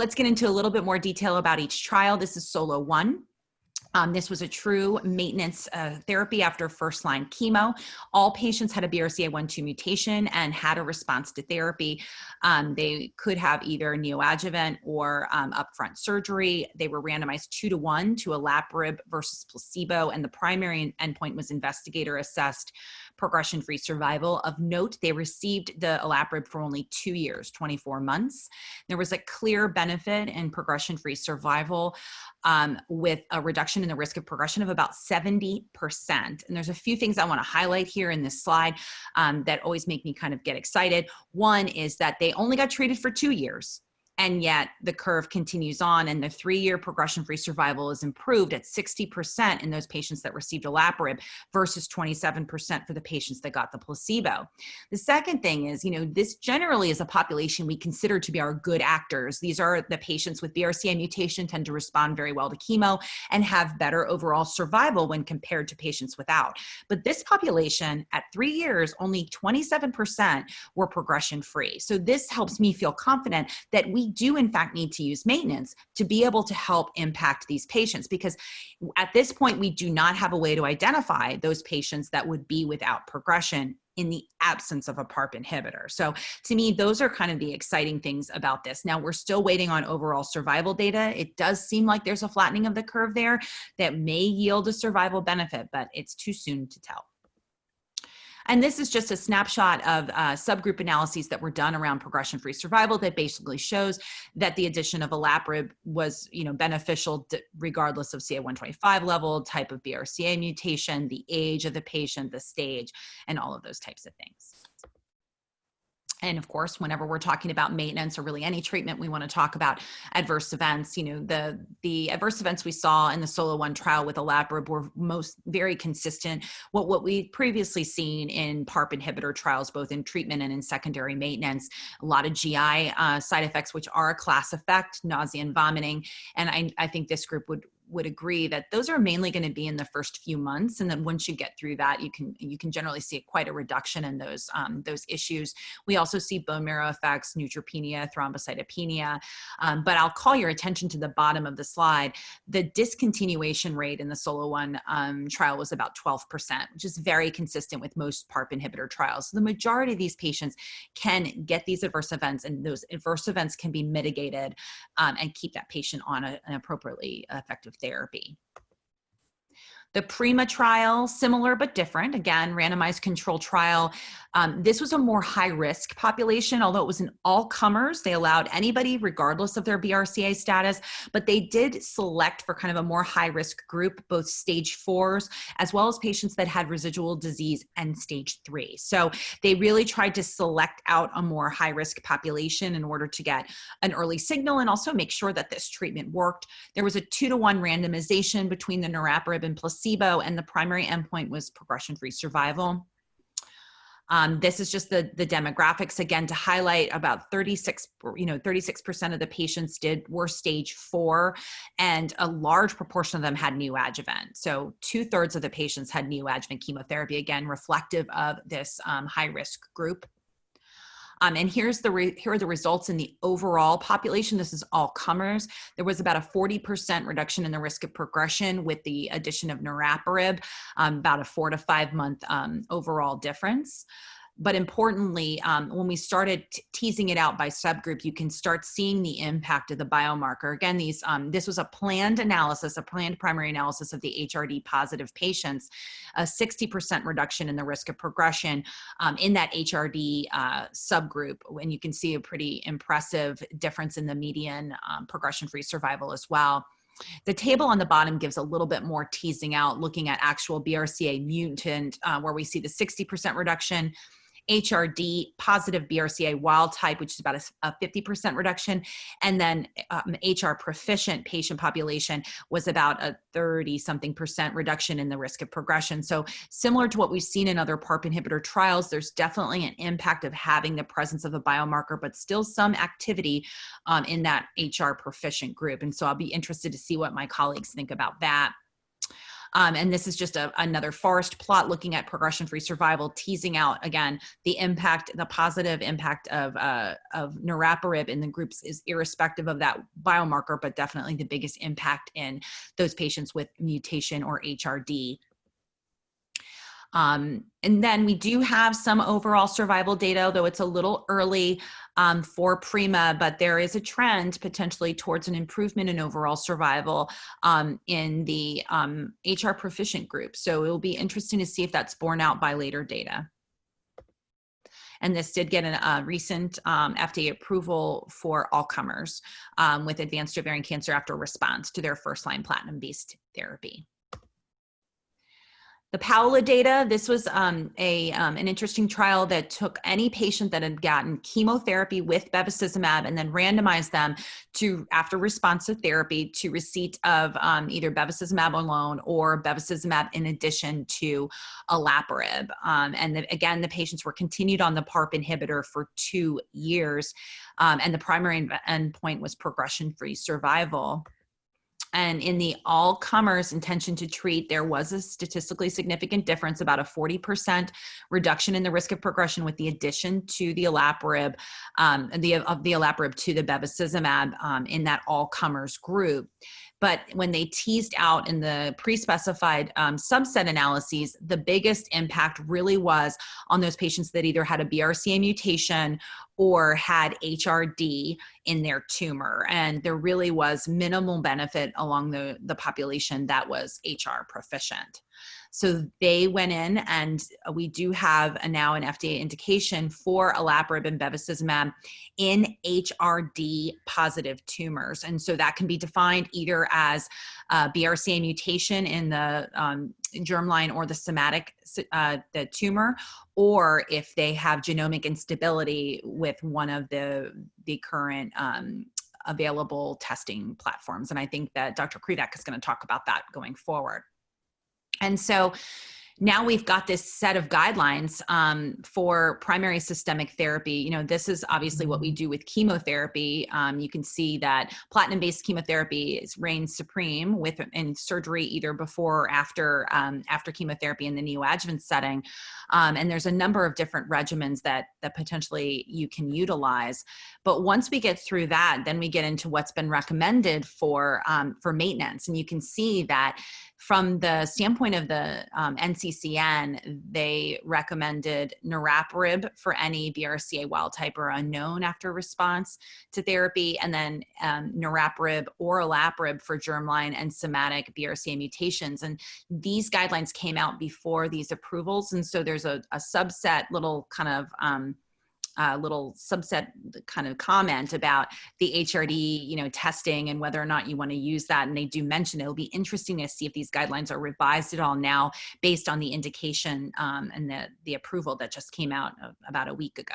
let's get into a little bit more detail about each trial. This is Solo 1. This was a true maintenance therapy after first-line chemo. All patients had a BRCA1/2 mutation and had a response to therapy. They could have either neoadjuvant or upfront surgery. They were randomized 2-to-1 to Olaparib versus placebo, and the primary endpoint was investigator-assessed progression-free survival. Of note, they received the Olaparib for only 2 years, 24 months. There was a clear benefit in progression-free survival with a reduction in the risk of progression of about 70%. And there's a few things I want to highlight here in this slide that always make me kind of get excited. One is that they only got treated for 2 years, and yet the curve continues on, and the 3-year progression-free survival is improved at 60% in those patients that received Olaparib versus 27% for the patients that got the placebo. The second thing is, this generally is a population we consider to be our good actors. These are the patients with BRCA mutation tend to respond very well to chemo and have better overall survival when compared to patients without. But this population at 3 years, only 27% were progression-free. So this helps me feel confident that we do in fact need to use maintenance to be able to help impact these patients, because at this point we do not have a way to identify those patients that would be without progression in the absence of a PARP inhibitor. So to me, those are kind of the exciting things about this. Now, we're still waiting on overall survival data. It does seem like there's a flattening of the curve there that may yield a survival benefit, but it's too soon to tell. And this is just a snapshot of subgroup analyses that were done around progression-free survival that basically shows that the addition of Olaparib was, beneficial regardless of CA125 level, type of BRCA mutation, the age of the patient, the stage, and all of those types of things. And of course, whenever we're talking about maintenance or really any treatment, we want to talk about adverse events. The adverse events we saw in the Solo 1 trial with Olaparib were very consistent with what we'd previously seen in PARP inhibitor trials, both in treatment and in secondary maintenance. A lot of GI side effects, which are a class effect, nausea and vomiting. And I think this group would agree that those are mainly going to be in the first few months, and then once you get through that, you can generally see quite a reduction in those issues. We also see bone marrow effects, neutropenia, thrombocytopenia, but I'll call your attention to the bottom of the slide. The discontinuation rate in the Solo 1 trial was about 12%, which is very consistent with most PARP inhibitor trials. So the majority of these patients can get these adverse events, and those adverse events can be mitigated and keep that patient on an appropriately effective therapy. The PRIMA trial, similar but different, again, randomized control trial. This was a more high-risk population, although it was an all-comers. They allowed anybody regardless of their BRCA status, but they did select for kind of a more high-risk group, both stage 4s, as well as patients that had residual disease and stage 3. So they really tried to select out a more high-risk population in order to get an early signal and also make sure that this treatment worked. There was a 2-to-1 randomization between the niraparib and placebo, and the primary endpoint was progression-free survival. This is just the demographics again to highlight. About 36% of the patients were stage 4, and a large proportion of them had neoadjuvant. So 2/3 of the patients had neoadjuvant chemotherapy, again reflective of this high-risk group. And here are the results in the overall population. This is all comers. There was about a 40% reduction in the risk of progression with the addition of niraparib, about a 4 to 5 month overall difference. But importantly, when we started teasing it out by subgroup, you can start seeing the impact of the biomarker. Again, this was a planned analysis, a planned primary analysis of the HRD positive patients, a 60% reduction in the risk of progression in that HRD subgroup. And you can see a pretty impressive difference in the median progression-free survival as well. The table on the bottom gives a little bit more teasing out, looking at actual BRCA mutant, where we see the 60% reduction, HRD positive BRCA wild type, which is about a 50% reduction, and then HR proficient patient population was about a 30-something% reduction in the risk of progression. So similar to what we've seen in other PARP inhibitor trials, there's definitely an impact of having the presence of a biomarker, but still some activity in that HR proficient group. And so I'll be interested to see what my colleagues think about that. And this is just another forest plot looking at progression-free survival, teasing out, again, the impact, the positive impact of niraparib in the groups is irrespective of that biomarker, but definitely the biggest impact in those patients with mutation or HRD. And then we do have some overall survival data, though it's a little early for PRIMA, but there is a trend potentially towards an improvement in overall survival in the HR proficient group. So it will be interesting to see if that's borne out by later data. And this did get a recent FDA approval for all comers with advanced ovarian cancer after response to their first-line platinum-based therapy. The Paola data, this was an interesting trial that took any patient that had gotten chemotherapy with bevacizumab and then randomized them to, after response to therapy, to receipt of either bevacizumab alone or bevacizumab in addition to olaparib. Again, the patients were continued on the PARP inhibitor for 2 years, and the primary endpoint was progression-free survival. And in the all-comers intention to treat, there was a statistically significant difference, about a 40% reduction in the risk of progression with the addition to the olaparib, of the olaparib to the bevacizumab in that all-comers group. But when they teased out in the pre-specified subset analyses, the biggest impact really was on those patients that either had a BRCA mutation or had HRD in their tumor. And there really was minimal benefit along the population that was HR proficient. So they went in, and we do have now an FDA indication for olaparib and bevacizumab in HRD positive tumors. And so that can be defined either as BRCA mutation in the germline or the somatic the tumor, or if they have genomic instability with one of the current available testing platforms. And I think that Dr. Krivak is going to talk about that going forward. And so now we've got this set of guidelines for primary systemic therapy. You know, this is obviously what we do with chemotherapy. You can see that platinum-based chemotherapy reigns supreme in surgery either before or after chemotherapy in the neoadjuvant setting. And there's a number of different regimens that potentially you can utilize. But once we get through that, then we get into what's been recommended for maintenance. And you can see that from the standpoint of the NCCN, they recommended niraparib for any BRCA wild type or unknown after response to therapy, and then niraparib or olaparib for germline and somatic BRCA mutations. And these guidelines came out before these approvals, and so there's a subset little kind of comment about the HRD, testing and whether or not you want to use that. And they do mention it'll be interesting to see if these guidelines are revised at all now based on the indication and the approval that just came out about a week ago.